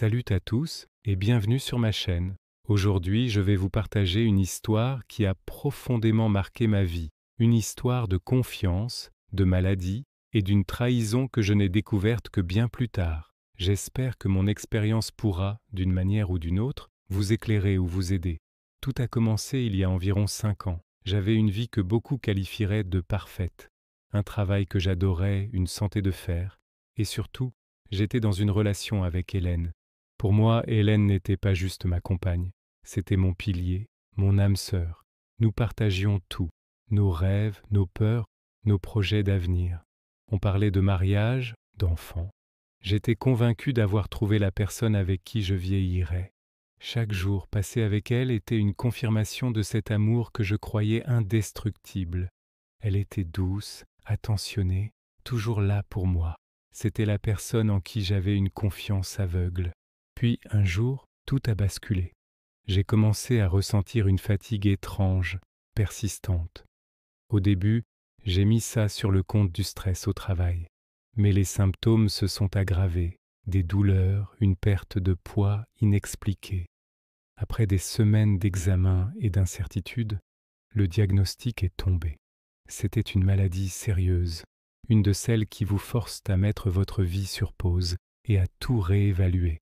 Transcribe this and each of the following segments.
Salut à tous et bienvenue sur ma chaîne. Aujourd'hui, je vais vous partager une histoire qui a profondément marqué ma vie. Une histoire de confiance, de maladie et d'une trahison que je n'ai découverte que bien plus tard. J'espère que mon expérience pourra, d'une manière ou d'une autre, vous éclairer ou vous aider. Tout a commencé il y a environ 5 ans. J'avais une vie que beaucoup qualifieraient de parfaite. Un travail que j'adorais, une santé de fer. Et surtout, j'étais dans une relation avec Hélène. Pour moi, Hélène n'était pas juste ma compagne. C'était mon pilier, mon âme sœur. Nous partagions tout, nos rêves, nos peurs, nos projets d'avenir. On parlait de mariage, d'enfants. J'étais convaincu d'avoir trouvé la personne avec qui je vieillirais. Chaque jour passé avec elle était une confirmation de cet amour que je croyais indestructible. Elle était douce, attentionnée, toujours là pour moi. C'était la personne en qui j'avais une confiance aveugle. Puis un jour, tout a basculé. J'ai commencé à ressentir une fatigue étrange, persistante. Au début, j'ai mis ça sur le compte du stress au travail. Mais les symptômes se sont aggravés, des douleurs, une perte de poids inexpliquée. Après des semaines d'examens et d'incertitudes, le diagnostic est tombé. C'était une maladie sérieuse, une de celles qui vous forcent à mettre votre vie sur pause et à tout réévaluer.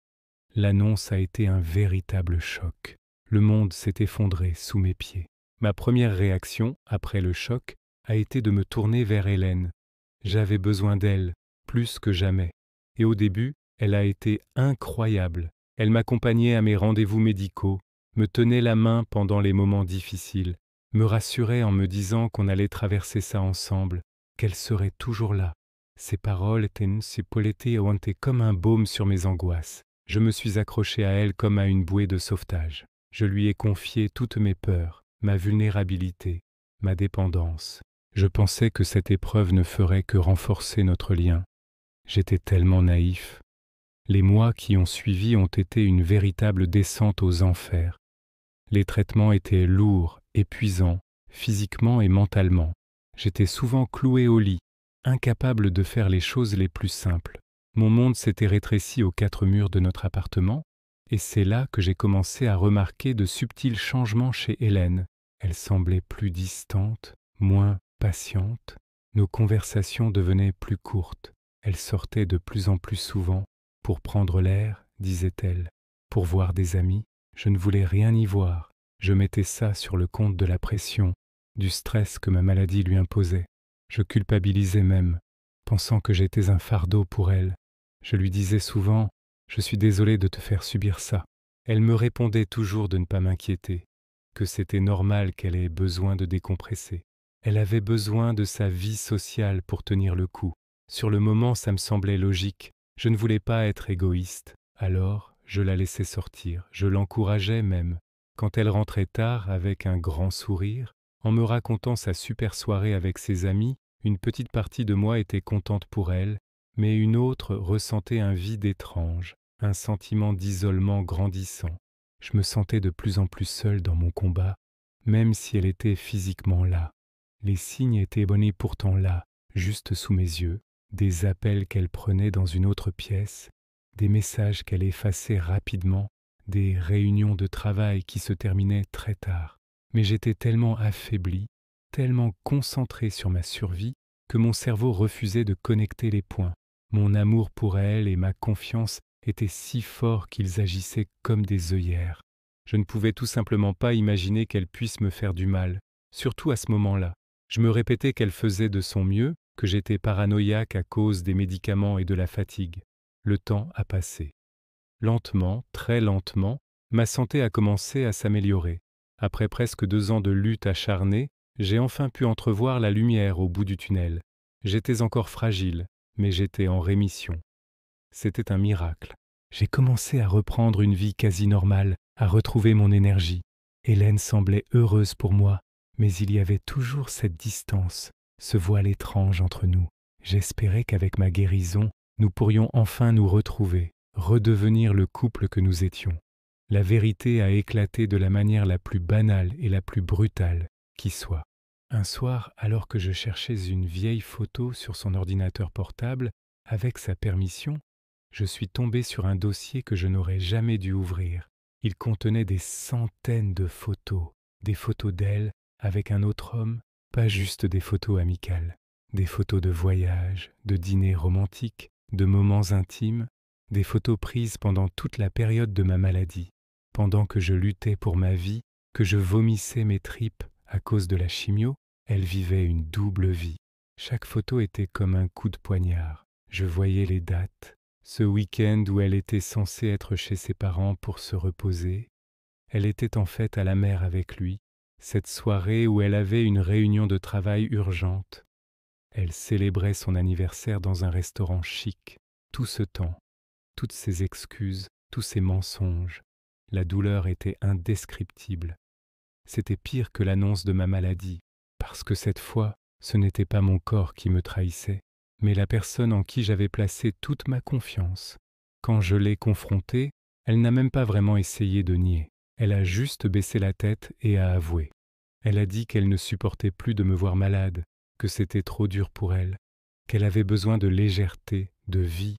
L'annonce a été un véritable choc. Le monde s'est effondré sous mes pieds. Ma première réaction, après le choc, a été de me tourner vers Hélène. J'avais besoin d'elle, plus que jamais. Et au début, elle a été incroyable. Elle m'accompagnait à mes rendez-vous médicaux, me tenait la main pendant les moments difficiles, me rassurait en me disant qu'on allait traverser ça ensemble, qu'elle serait toujours là. Ses paroles étaient comme un baume sur mes angoisses. Je me suis accroché à elle comme à une bouée de sauvetage. Je lui ai confié toutes mes peurs, ma vulnérabilité, ma dépendance. Je pensais que cette épreuve ne ferait que renforcer notre lien. J'étais tellement naïf. Les mois qui ont suivi ont été une véritable descente aux enfers. Les traitements étaient lourds, épuisants, physiquement et mentalement. J'étais souvent cloué au lit, incapable de faire les choses les plus simples. Mon monde s'était rétréci aux 4 murs de notre appartement, et c'est là que j'ai commencé à remarquer de subtils changements chez Hélène. Elle semblait plus distante, moins patiente. Nos conversations devenaient plus courtes. Elle sortait de plus en plus souvent. Pour prendre l'air, disait-elle, pour voir des amis. Je ne voulais rien y voir. Je mettais ça sur le compte de la pression, du stress que ma maladie lui imposait. Je culpabilisais même, pensant que j'étais un fardeau pour elle. Je lui disais souvent « Je suis désolé de te faire subir ça ». Elle me répondait toujours de ne pas m'inquiéter, que c'était normal qu'elle ait besoin de décompresser. Elle avait besoin de sa vie sociale pour tenir le coup. Sur le moment, ça me semblait logique. Je ne voulais pas être égoïste. Alors, je la laissais sortir, je l'encourageais même. Quand elle rentrait tard avec un grand sourire, en me racontant sa super soirée avec ses amis, une petite partie de moi était contente pour elle, mais une autre ressentait un vide étrange, un sentiment d'isolement grandissant. Je me sentais de plus en plus seul dans mon combat, même si elle était physiquement là. Les signes étaient pourtant là, juste sous mes yeux, des appels qu'elle prenait dans une autre pièce, des messages qu'elle effaçait rapidement, des réunions de travail qui se terminaient très tard. Mais j'étais tellement affaibli, tellement concentré sur ma survie, que mon cerveau refusait de connecter les points. Mon amour pour elle et ma confiance étaient si forts qu'ils agissaient comme des œillères. Je ne pouvais tout simplement pas imaginer qu'elle puisse me faire du mal, surtout à ce moment-là. Je me répétais qu'elle faisait de son mieux, que j'étais paranoïaque à cause des médicaments et de la fatigue. Le temps a passé. Lentement, très lentement, ma santé a commencé à s'améliorer. Après presque 2 ans de lutte acharnée, j'ai enfin pu entrevoir la lumière au bout du tunnel. J'étais encore fragile, mais j'étais en rémission. C'était un miracle. J'ai commencé à reprendre une vie quasi normale, à retrouver mon énergie. Hélène semblait heureuse pour moi, mais il y avait toujours cette distance, ce voile étrange entre nous. J'espérais qu'avec ma guérison, nous pourrions enfin nous retrouver, redevenir le couple que nous étions. La vérité a éclaté de la manière la plus banale et la plus brutale qui soit. Un soir, alors que je cherchais une vieille photo sur son ordinateur portable, avec sa permission, je suis tombé sur un dossier que je n'aurais jamais dû ouvrir. Il contenait des centaines de photos, des photos d'elle avec un autre homme, pas juste des photos amicales, des photos de voyages, de dîners romantiques, de moments intimes, des photos prises pendant toute la période de ma maladie, pendant que je luttais pour ma vie, que je vomissais mes tripes à cause de la chimio. Elle vivait une double vie. Chaque photo était comme un coup de poignard. Je voyais les dates, ce week-end où elle était censée être chez ses parents pour se reposer. Elle était en fait à la mer avec lui, cette soirée où elle avait une réunion de travail urgente. Elle célébrait son anniversaire dans un restaurant chic. Tout ce temps, toutes ces excuses, tous ces mensonges, la douleur était indescriptible. C'était pire que l'annonce de ma maladie, parce que cette fois, ce n'était pas mon corps qui me trahissait, mais la personne en qui j'avais placé toute ma confiance. Quand je l'ai confrontée, elle n'a même pas vraiment essayé de nier. Elle a juste baissé la tête et a avoué. Elle a dit qu'elle ne supportait plus de me voir malade, que c'était trop dur pour elle, qu'elle avait besoin de légèreté, de vie.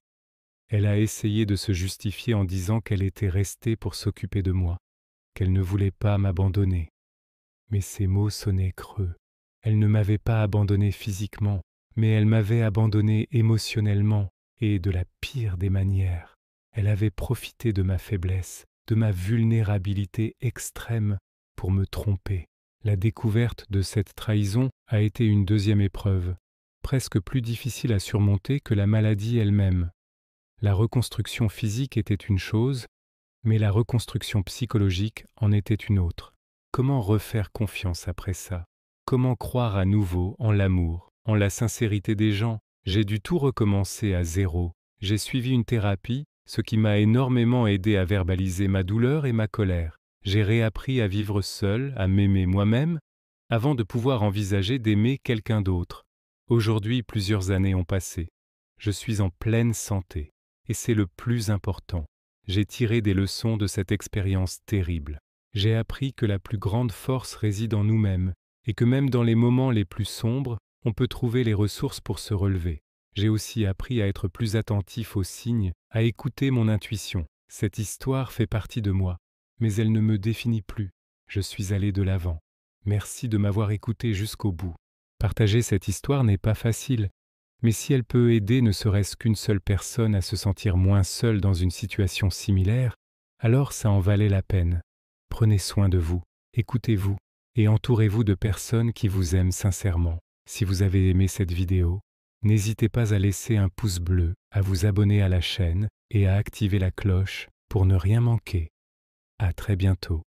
Elle a essayé de se justifier en disant qu'elle était restée pour s'occuper de moi, qu'elle ne voulait pas m'abandonner. Mais ces mots sonnaient creux. Elle ne m'avait pas abandonné physiquement, mais elle m'avait abandonné émotionnellement et de la pire des manières. Elle avait profité de ma faiblesse, de ma vulnérabilité extrême pour me tromper. La découverte de cette trahison a été une deuxième épreuve, presque plus difficile à surmonter que la maladie elle-même. La reconstruction physique était une chose, mais la reconstruction psychologique en était une autre. Comment refaire confiance après ça? Comment croire à nouveau en l'amour, en la sincérité des gens? J'ai dû tout recommencer à zéro. J'ai suivi une thérapie, ce qui m'a énormément aidé à verbaliser ma douleur et ma colère. J'ai réappris à vivre seul, à m'aimer moi-même, avant de pouvoir envisager d'aimer quelqu'un d'autre. Aujourd'hui, plusieurs années ont passé. Je suis en pleine santé, et c'est le plus important. J'ai tiré des leçons de cette expérience terrible. J'ai appris que la plus grande force réside en nous-mêmes, et que même dans les moments les plus sombres, on peut trouver les ressources pour se relever. J'ai aussi appris à être plus attentif aux signes, à écouter mon intuition. Cette histoire fait partie de moi, mais elle ne me définit plus. Je suis allé de l'avant. Merci de m'avoir écouté jusqu'au bout. Partager cette histoire n'est pas facile, mais si elle peut aider ne serait-ce qu'une seule personne à se sentir moins seule dans une situation similaire, alors ça en valait la peine. Prenez soin de vous, écoutez-vous et entourez-vous de personnes qui vous aiment sincèrement. Si vous avez aimé cette vidéo, n'hésitez pas à laisser un pouce bleu, à vous abonner à la chaîne et à activer la cloche pour ne rien manquer. À très bientôt.